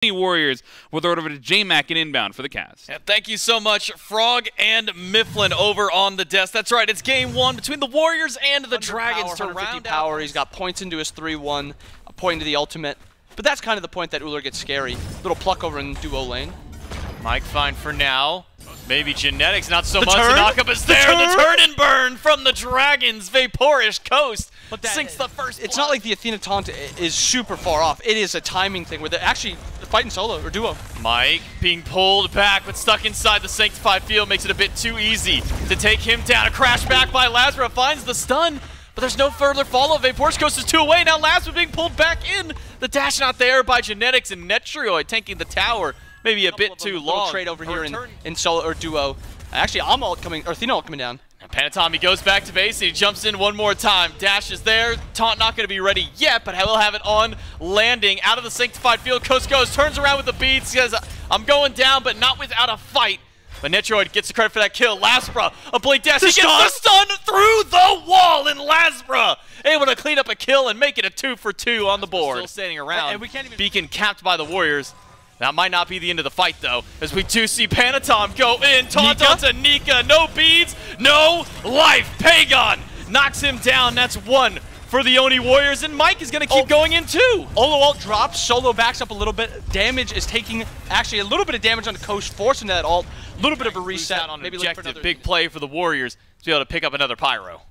ONIWarriors. We'll throw it over to J-Mac and inbound for the cast. Yeah, thank you so much, Frog and Mifflin over on the desk. That's right, it's game one between the Warriors and the Dragons to round power. out. He's got points into his 3-1, a point into the ultimate. But that's kind of the point that Uller gets scary. Little pluck over in duo lane. Mike fine for now. Maybe Genetics, not so The much. turn? The knockup is there. The turn and burn from the Dragons. Vaporish Coast sinks the first It's blood. not like the Athena taunt is super far off. It is a timing thing where they're actually fighting solo or duo. Mike being pulled back, but stuck inside the sanctified field makes it a bit too easy to take him down. A crash back by Lazara finds the stun, but there's no further follow. Vaporish Coast is 2 away. Now Lazara being pulled back in. The dash not there by Genetics, and Netrioid tanking the tower. Maybe a bit too long. Trade over here in solo or duo. Actually, I'm ult coming, or Athena ult coming down. And Panatami goes back to base, and he jumps in one more time. Dash is there. Taunt not going to be ready yet, but he'll have it on landing. Out of the sanctified field, Coast goes, turns around with the beats, says, I'm going down, but not without a fight. But Netrioid gets the credit for that kill. Lasbra, a blade dash, he gets the stun through the wall, and Lasbra able to clean up a kill and make it a 2 for 2 on the board. Still standing around. And we can't even Beacon capped by the Warriors. That might not be the end of the fight, though, as we do see Panatom go in. Taunt onto Nika. No beads, no life. Pagon knocks him down. That's 1 for the ONIWarriors, and Mike is going to keep going in 2. Olo ult drops, solo backs up a little bit. Damage is taking, actually, a little bit of damage on the Coast, forcing that ult. A little bit of a reset. On maybe objective. Big play for the Warriors to be able to pick up another Pyro.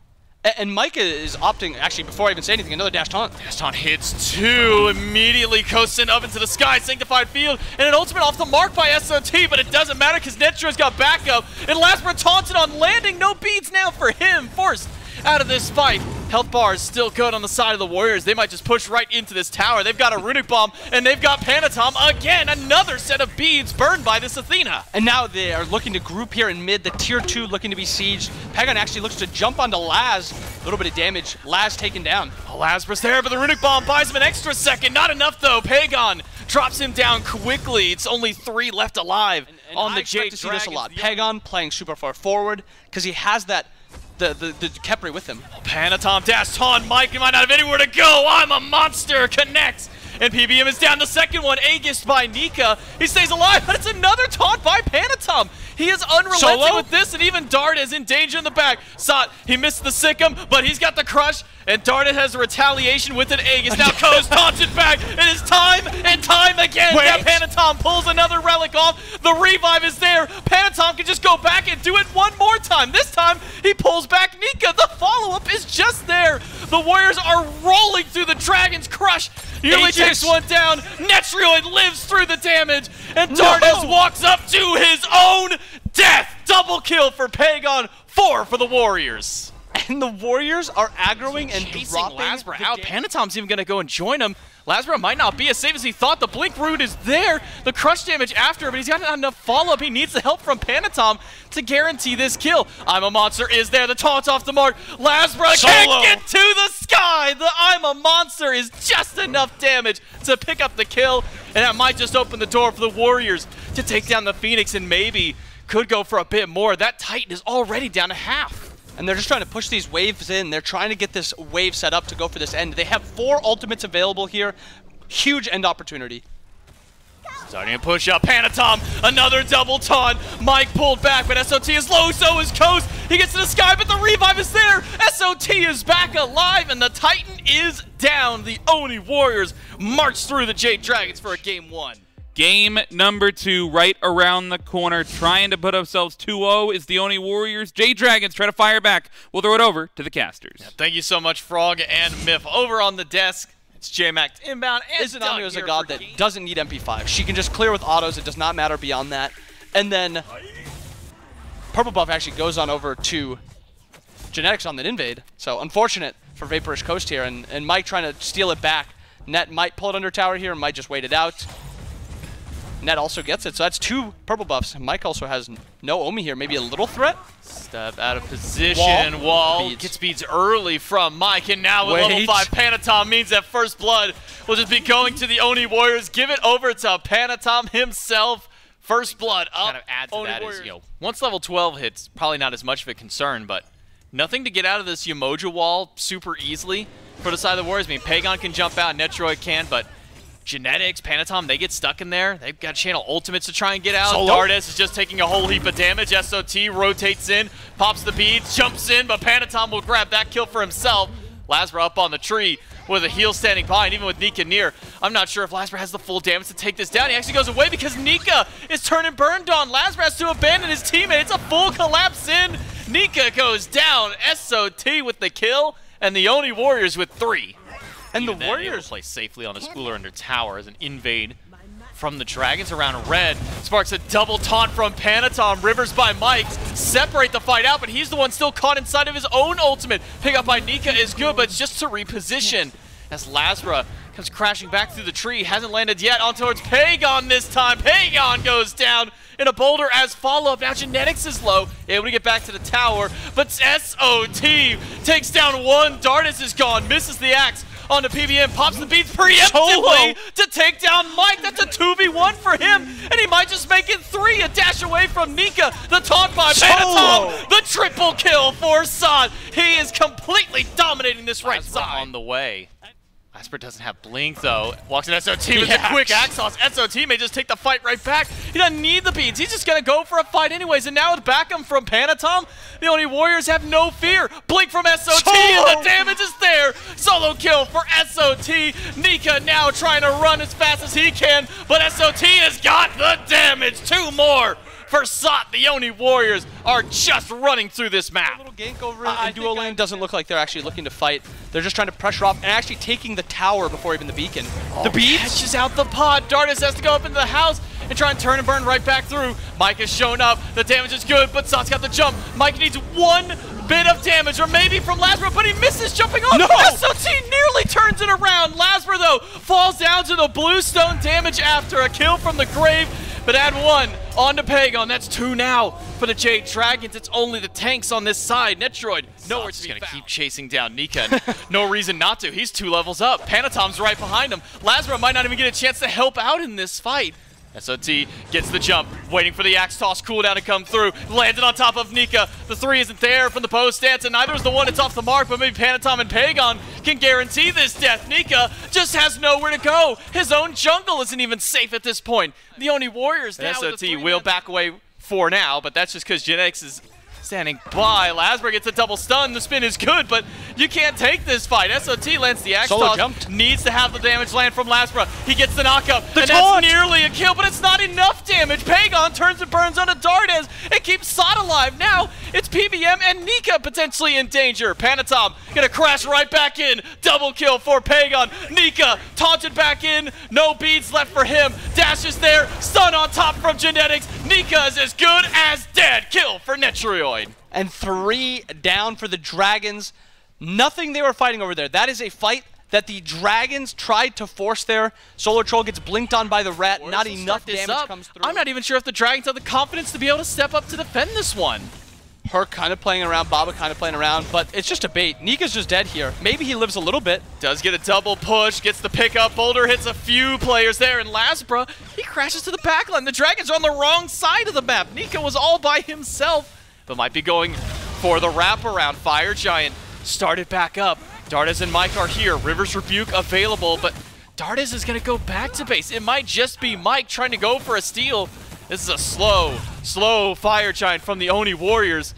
And Mike is opting, actually, before I even say anything, another dash taunt. Dash taunt hits 2, immediately coasting up into the sky, sanctified field, and an ultimate off the mark by SOT, but it doesn't matter because Netro's got backup, and Lasbra taunted on landing, no beads now for him, forced out of this fight. Health bar is still good on the side of the Warriors. They might just push right into this tower. They've got a Runic Bomb, and they've got Panatom. Again, another set of beads burned by this Athena. And now they are looking to group here in mid. The tier 2 looking to be sieged. Pagon actually looks to jump onto Laz. A little bit of damage. Laz taken down. Lazarus there, but the Runic Bomb buys him an extra second. Not enough, though. Pagon drops him down quickly. It's only 3 left alive on the Jade. I see this a lot. Pagon playing super far forward because he has that the Kepri with him. Panatom dash taunt. Mike might not have anywhere to go. I'm a monster. Connects. And PBM is down. The second one, Aegis by Nika. He stays alive, but it's another taunt by Panatom. He is unrelenting with this, and even Dart is in danger in the back. Sot, he missed the Sikkim, but he's got the crush, and Darted has a retaliation with an Aegis. Now Ko's taunted back. It is time and time again. Now Panatom pulls another relic off. The revive is there. Panatom can just go back and do it one more time. This time, he pulls back Nika. The follow-up is just there. The Warriors are rolling through the Dragon's crush. Nearly takes one down. Netrioid lives through the damage, and Dardes walks up to his own death. Double kill for Pagon, 4 for the Warriors. And the Warriors are aggroing and dropping Lasbra out. Panatom's even going to go and join him. Lasbra might not be as safe as he thought. The Blink Root is there. The crush damage after, but he's got not enough follow-up. He needs the help from Panatom to guarantee this kill. I'm a Monster is there. The taunt's off the mark. Lasbra can't get to the sky. The I'm a Monster is just enough damage to pick up the kill, and that might just open the door for the Warriors to take down the Phoenix, and maybe could go for a bit more. That Titan is already down to half. And they're just trying to push these waves in. They're trying to get this wave set up to go for this end. They have 4 ultimates available here. Huge end opportunity. Starting to push up. Panatom, another double taunt. Mike pulled back, but SOT is low, so is Coast. He gets to the sky, but the revive is there. SOT is back alive, and the Titan is down. The ONIWarriors march through the JADEdragons for a game 1. Game number 2 right around the corner. Trying to put ourselves 2-0 is the ONIWarriors. JADEdragons try to fire back. We'll throw it over to the casters. Yeah, thank you so much, Frog and Miff. Over on the desk, it's J-Mac inbound. Izanami is a god that doesn't need MP5. She can just clear with autos. It does not matter beyond that. And then Purple Buff actually goes on over to Genetics on that invade. So unfortunate for Vaporish Coast here. And Mike trying to steal it back. Net might pull it under tower here. Might just wait it out. Net also gets it, so that's 2 purple buffs. Mike also has no Omi here, maybe a little threat. Step out of position, wall gets beads early from Mike, and now with level 5 Panatom means that first blood will just be going to the ONIWarriors. Give it over to Panatom himself. First blood up. Kind of add to that is, once level 12 hits, probably not as much of a concern, but nothing to get out of this Yamoja wall super easily for the side of the Warriors. I mean, Pagon can jump out, Netroid can, but Genetics, Panatom, they get stuck in there. They've got channel ultimates to try and get out. Solo? Dardes is just taking a whole heap of damage. SOT rotates in, pops the beads, jumps in, but Panatom will grab that kill for himself. Lasbra up on the tree with a heal standing by, and even with Nika near, I'm not sure if Lasbra has the full damage to take this down. He actually goes away because Nika is turning burned on. Lasbra has to abandon his teammate. It's a full collapse in. Nika goes down. SOT with the kill, and the ONIWarriors with 3. And the Warriors play safely on his cooler under tower as an invade from the Dragons around red. Sparks a double taunt from Panatom. Rivers by Mike separate the fight out, but he's the one still caught inside of his own ultimate. Pick up by Nika is good, but it's just to reposition as Lasbra comes crashing back through the tree. Hasn't landed yet on towards Pagon this time. Pagon goes down in a boulder as follow-up. Now Genetics is low, able to get back to the tower, but SOT takes down one. Dardes is gone, misses the axe onto PBM, pops the beats preemptively to take down Mike. That's a 2v1 for him, and he might just make it 3. A dash away from Nika. The taunt by Panatom. The triple kill for Sod. He is completely dominating this right side. On the way. Lasbra doesn't have Blink, though. Walks in SOT with a quick axe toss. SOT may just take the fight right back. He doesn't need the beads. He's just going to go for a fight anyways. And now with backup from Panatom, the ONIWarriors have no fear. Blink from SOT, and the damage is there. Solo kill for SOT. Nika now trying to run as fast as he can, but SOT has got the damage. 2 more for Sot. The ONIWarriors are just running through this map. A little gank over in duo lane. Doesn't look like they're actually looking to fight. They're just trying to pressure off and actually taking the tower before even the beacon. The beats catches out the pod. Dardes has to go up into the house and try and turn and burn right back through. Mike has shown up. The damage is good, but Sot's got the jump. Mike needs 1 bit of damage, or maybe from Lasbra, but he misses jumping off. No! SOT nearly turns it around. Lasbra, though, falls down to the bluestone damage after a kill from the grave. But add 1 onto Pagon. That's 2 now for the JADEdragons. It's only the tanks on this side. Netroid nowhere to be found. Gonna keep chasing down Nika. No reason not to. He's 2 levels up. Panatom's right behind him. Lasbra might not even get a chance to help out in this fight. SOT gets the jump, waiting for the axe toss cooldown to come through. Landed on top of Nika. The 3 isn't there from the post stance, and neither is the one that's off the mark, but maybe Panatom and Pagon can guarantee this death. Nika just has nowhere to go. His own jungle isn't even safe at this point. The ONIWarriors now SOT will back away for now, but that's just because Genetics is standing by. Lasbra gets a double stun. The spin is good, but you can't take this fight. SOT lands the axe toss. Needs to have the damage land from Lasbra. He gets the knockup, and that's nearly a kill, but it's not enough damage. Pagon turns and burns onto Dardes and keeps Sot alive. Now it's PBM and Nika potentially in danger. Panatom gonna crash right back in. Double kill for Pagon. Nika taunted back in. No beads left for him. Dash is there. Stun on top from Genetics. Nika is as good as dead. Kill for Netroid. And 3 down for the Dragons. Nothing they were fighting over there. That is a fight that the Dragons tried to force there. Solar Troll gets blinked on by the rat. Not enough damage comes through. I'm not even sure if the Dragons have the confidence to be able to step up to defend this one. Her kind of playing around, Baba kind of playing around, but it's just a bait. Nika's just dead here. Maybe he lives a little bit. Does get a double push, gets the pickup. Boulder hits a few players there, and Lasbra, he crashes to the backline. The Dragons are on the wrong side of the map. Nika was all by himself, but might be going for the wraparound. Fire Giant started back up. Dardes and Mike are here. River's Rebuke available, but Dardes is going to go back to base. It might just be Mike trying to go for a steal. This is a slow Fire Giant from the ONIWarriors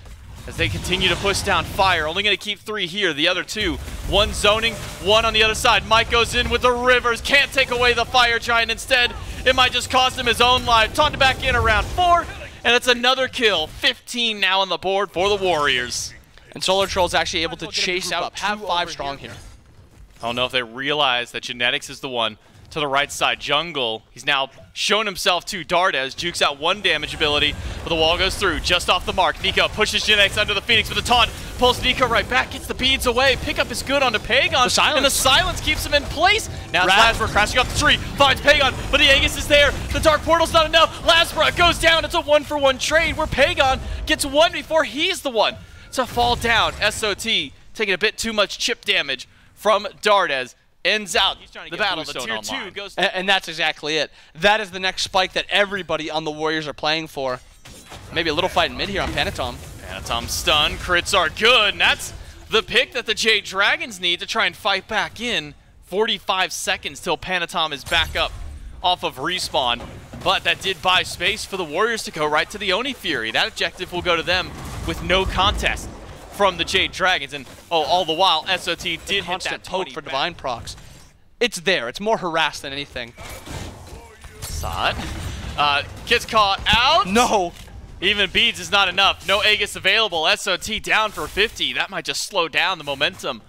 as they continue to push down fire. Only going to keep 3 here. The other 2, 1 zoning, 1 on the other side. Mike goes in with the Rivers. Can't take away the Fire Giant. Instead, it might just cost him his own life. Taunted back in around 4, and it's another kill. 15 now on the board for the Warriors. And Solar Troll's actually able to chase out, have 5 strong here. I don't know if they realize that Genetics is the one to the right side. Jungle, he's now shown himself to Dardes, jukes out 1 damage ability, but the wall goes through, just off the mark. Nika pushes Genetics under the Phoenix with a taunt, pulls Nika right back, gets the beads away. Pickup is good onto Pagon, and the silence keeps him in place. Now Lasbra crashing off the tree, finds Pagon, but the Aegis is there. The Dark Portal's not enough. Lasbra goes down. It's a 1-for-1 trade where Pagon gets 1 before he's the one to fall down. SOT taking a bit too much chip damage from Dardes. Ends out the battle. The tier 2 goes and that's exactly it. That is the next spike that everybody on the Warriors are playing for. Maybe a little fight in mid here on Panatom. Panatom stun. Crits are good, and that's the pick that the JADEdragons need to try and fight back in 45 seconds till Panatom is back up off of respawn. But that did buy space for the Warriors to go right to the Oni Fury. That objective will go to them with no contest from the JADEdragons. And all the while, SOT did hit that poke for Divine procs. It's there. It's more harass than anything. Saw it. Gets caught out. No. Even beads is not enough. No Aegis available. SOT down for 50. That might just slow down the momentum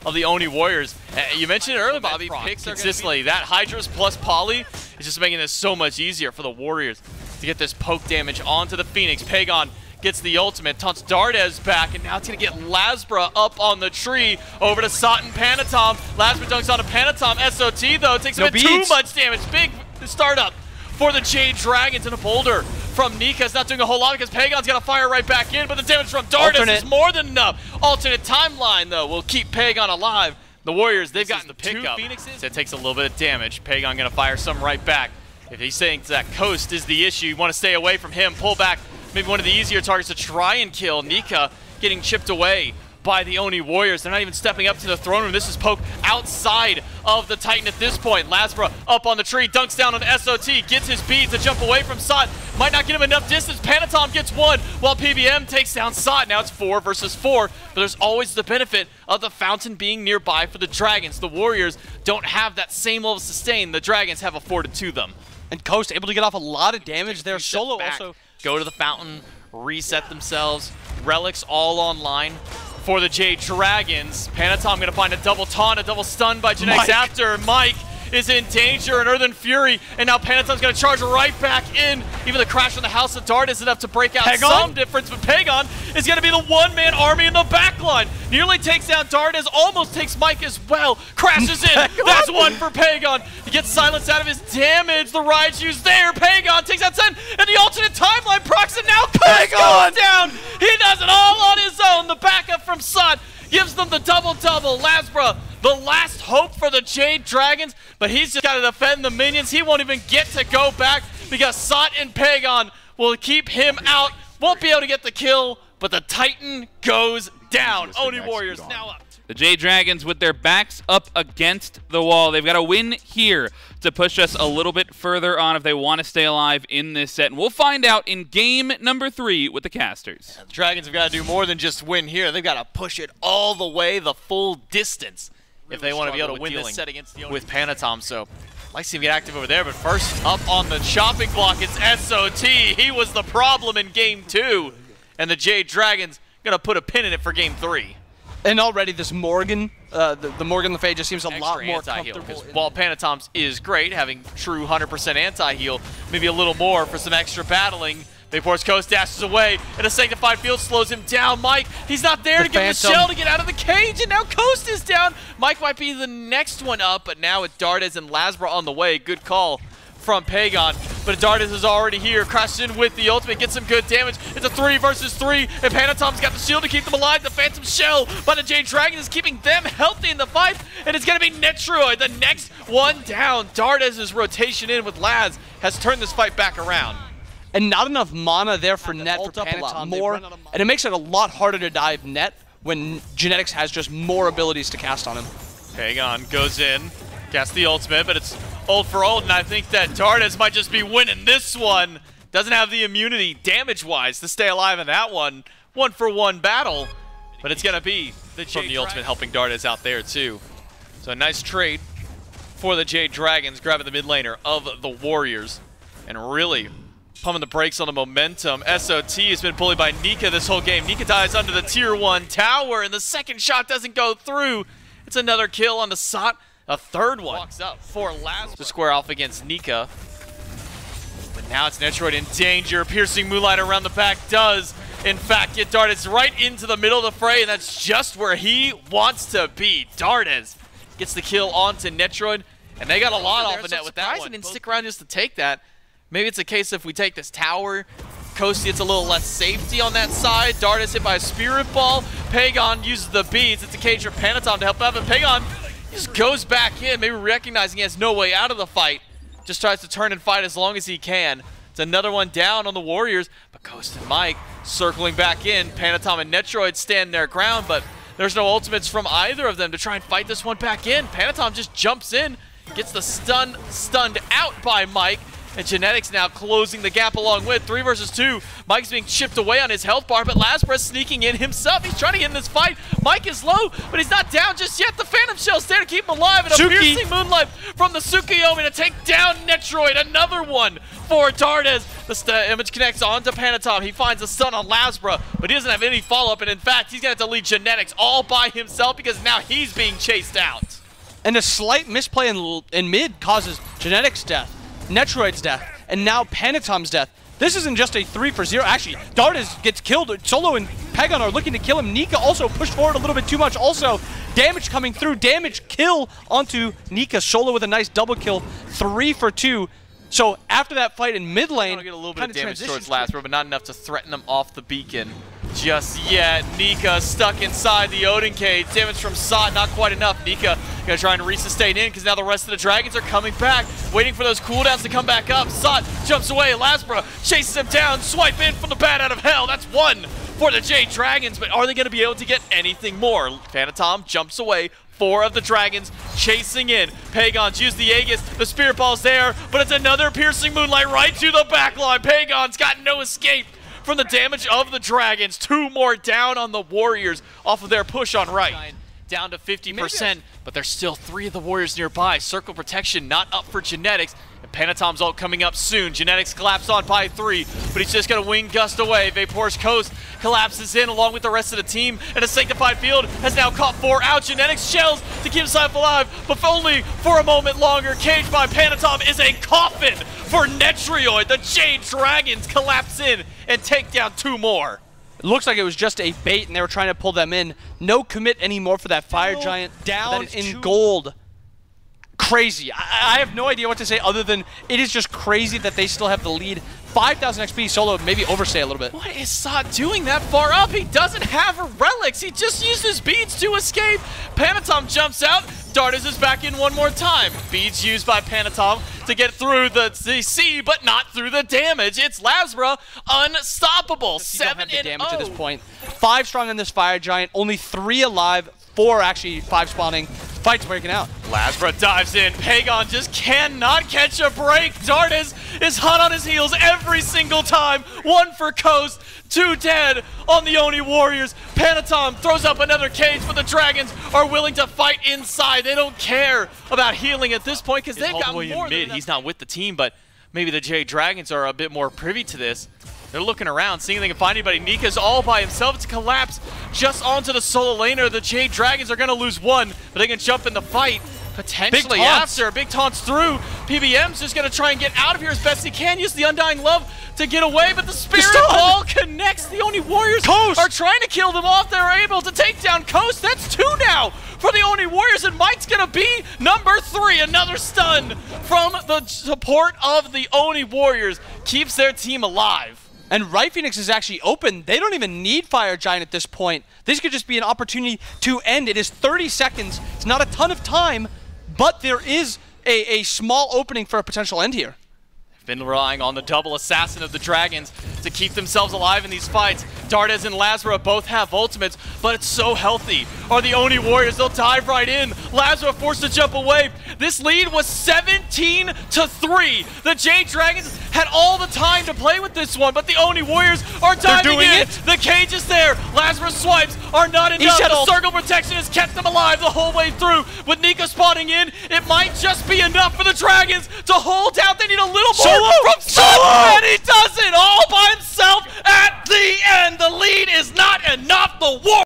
of the ONIWarriors. You mentioned it earlier, Bobby. Picks consistently. That Hydras plus Poly is just making this so much easier for the Warriors to get this poke damage onto the Phoenix. Pagon gets the ultimate, taunts Dardes back, and now it's going to get Lasbra up on the tree over to Sot and Panatom. Lasbra dunks onto Panatom. SOT, though, takes a bit too much damage. Big startup for the JADEdragons, and a boulder from Nika's not doing a whole lot because Pagon's got to fire right back in, but the damage from Dardes is more than enough. Alternate timeline, though, will keep Pagon alive. The Warriors, they've gotten the pickup. Phoenixes. So it takes a little bit of damage. Pagon going to fire some right back. If he's saying that Coast is the issue, you want to stay away from him. Pull back, maybe one of the easier targets to try and kill. Nika getting chipped away by the ONIWarriors. They're not even stepping up to the throne room. This is poke outside of the Titan at this point. Lasbra up on the tree, dunks down on SOT, gets his beads to jump away from Sot. Might not get him enough distance. Panatom gets one while PBM takes down Sot. Now it's 4 versus 4, but there's always the benefit of the fountain being nearby for the Dragons. The Warriors don't have that same level of sustain. The Dragons have afforded to them. And Coast able to get off a lot of damage there. Solo also go to the fountain, reset themselves. Relics all online for the JADEdragons. Panatom going to find a double taunt, a double stun by Genetics after. Mike is in danger, and Earthen Fury, and now Panatom's going to charge right back in. Even the crash on the House of Dart is enough to break out some difference, but Pagon is going to be the one-man army in the backline. Nearly takes down Dardes, almost takes Mike as well. Crashes in. That's one for Pagon. He gets silenced out of his damage. The Raiju's there. Pagon takes out 10, and the alternate timeline procs, and now Coast goes down. He does it all on his own. The backup from Sot gives them the double-double. Lasbra, the last hope for the JADEdragons, but he's just got to defend the minions. He won't even get to go back because Sot and Pagon will keep him out. Won't be able to get the kill, but the Titan goes down. ONIWarriors now up. The JADEdragons with their backs up against the wall. They've got to win here to push us a little bit further on if they want to stay alive in this set. And we'll find out in game number 3 with the casters. The Dragons have got to do more than just win here. They've got to push it all the way, the full distance, if they want to be able to win this set against with Panatom. So I'd like to see him get active over there, but first up on the chopping block, it's SOT. He was the problem in game 2, and the JADEdragons going to put a pin in it for game 3. And already this Morgan, the Morgan Le Fay just seems a lot more comfortable. While Panatom's is great, having true 100% anti-heal, maybe a little more for some extra battling. They force Coast, dashes away, and a Sanctified Field slows him down. Mike, he's not there to give him the shell to get out of the cage, and now Coast is down. Mike might be the next one up, but now with Dardes and Lasbra on the way, good call from Pagon, but Dardes is already here, crashes in with the ultimate, gets some good damage. It's a 3 versus 3, and Panatom's got the shield to keep them alive. The Phantom Shell by the JADEdragons is keeping them healthy in the fight, and it's going to be Netroid, the next one down. Dardes' rotation in with Laz has turned this fight back around. And not enough mana there for Net for Panatom more, and it makes it a lot harder to dive Net when Genetics has just more abilities to cast on him. Pagon goes in, casts the ultimate, but it's ult for ult, and I think that Dardes might just be winning this one. Doesn't have the immunity damage-wise to stay alive in that one. 1-for-1 battle, but it's going to be from the ultimate helping Dardes out there too. So a nice trade for the JADEdragons, grabbing the mid laner of the Warriors, and really pumping the brakes on the momentum. SOT has been bullied by Nika this whole game. Nika dies under the tier 1 tower, and the second shot doesn't go through. It's another kill on the Sot. A third one walks up for Lasbra to square off against Nika. But now it's Netroid in danger. Piercing Moonlight around the back does, in fact, get Dardes right into the middle of the fray, and that's just where he wants to be. Dardes gets the kill onto Netroid, and they got a lot off of Net with that one. Didn't stick around just to take that. Maybe it's a case if we take this tower, Coast gets a little less safety on that side. Dardes hit by a Spirit Ball. Pagon uses the beads. It's a cage for Panatom to help out, but Pagon just goes back in, maybe recognizing he has no way out of the fight. Just tries to turn and fight as long as he can. It's another one down on the Warriors, but Coast and Mike circling back in. Panatom and Netroid stand their ground, but There's no ultimates from either of them to try and fight this one back in. Panatom just jumps in, gets the stunned out by Mike, and Genetics now closing the gap along with 3 versus 2. Mike's being chipped away on his health bar, but Lazarus sneaking in himself. He's trying to get in this fight. Mike is low, but he's not down just yet. The Phantom Shell's there to keep him alive, and a piercing Moonlight from the Tsukuyomi to take down Netroid. Another one for Dardes. The image connects onto Panatom. He finds a stun on Lazarus, but he doesn't have any follow-up, and in fact, he's going to have to lead Genetics all by himself because now he's being chased out. And a slight misplay in mid causes Genetics' death, Netroid's death, and now Panatom's death. This isn't just a 3 for 0. Actually, Dardes gets killed. Solo and Pegon are looking to kill him. Nika also pushed forward a little bit too much. Also, damage coming through. Damage kill onto Nika. Solo with a nice double kill. 3 for 2. So after that fight in mid lane, get a little bit of damage towards Lazarus, but not enough to threaten him off the beacon just yet. Nika stuck inside the Odin cage. Damage from Sot, not quite enough. Nika gonna try and resustain in because now the rest of the Dragons are coming back, waiting for those cooldowns to come back up. Sot jumps away. Lazarus chases him down. Swipe in from the bat out of hell. That's 1 for the JADEdragons, but are they gonna be able to get anything more? Panatom jumps away. 4 of the Dragons chasing in. Pagon's used the Aegis. The Spirit Ball's there, but it's another piercing Moonlight right to the backline. Pagon's got no escape from the damage of the Dragons. 2 more down on the Warriors off of their push on right. Down to 50%, but there's still 3 of the Warriors nearby. Circle protection not up for Genetics. And Panatom's ult coming up soon. Genetics collapse on by 3, but he's just going to wing gust away. Vapor's Coast collapses in along with the rest of the team, and a Sanctified Field has now caught 4 out. Genetics shells to keep himself alive, but only for a moment longer. Caged by Panatom is a coffin for Netroid. The JADEdragons collapse in and take down 2 more. It looks like it was just a bait and they were trying to pull them in. No commit anymore for that Fire Giant. Down in gold. Crazy. I have no idea what to say other than it is just crazy that they still have the lead. 5,000 XP. Solo maybe overstay a little bit. What is Sot doing that far up? He doesn't have a relics. He just used his beads to escape. Panatom jumps out. Dardes is back in one more time. Beads used by Panatom to get through the CC, but not through the damage. It's Lazarus unstoppable. 7 and damage at this point. 5 strong on this Fire Giant. Only 3 alive. 4 actually 5 spawning. Fight's breaking out. Lazarus dives in. Pagon just cannot catch a break. Dardes is hot on his heels every single time. 1 for Coast, 2 dead on the ONIWarriors. Panatom throws up another cage, but the Dragons are willing to fight inside. They don't care about healing at this point because they've got more than mid. He's not with the team, but maybe the JADEdragons are a bit more privy to this. They're looking around, seeing if they can find anybody. Nika's all by himself. It's a collapse just onto the solo laner. The JADEdragons are going to lose 1, but they can jump in the fight. Potentially after. Big taunts through. PBM's just going to try and get out of here as best he can. Use the Undying Love to get away, but the Spirit Ball connects. The ONIWarriors are trying to kill them off. They're able to take down Coast. That's 2 now for the ONIWarriors, and Mike's going to be number 3. Another stun from the support of the ONIWarriors. Keeps their team alive. And Right Phoenix is actually open. They don't even need Fire Giant at this point. This could just be an opportunity to end. It is 30 seconds. It's not a ton of time, but there is a small opening for a potential end here. Been relying on the double assassin of the Dragons to keep themselves alive in these fights. Dardes and Lazarus both have ultimates, but it's so healthy. Are the ONIWarriors? They'll dive right in. Lazarus forced to jump away. This lead was 17-3. The JADEdragons had all the time to play with this one, but the ONIWarriors are diving in. The cage is there. Lazarus swipes are not enough. The circle protection has kept them alive the whole way through. With Nika spawning in, it might just be enough for the Dragons to hold out. They need a little more from Solo, and he does it all by himself at the end. The lead is not enough. The war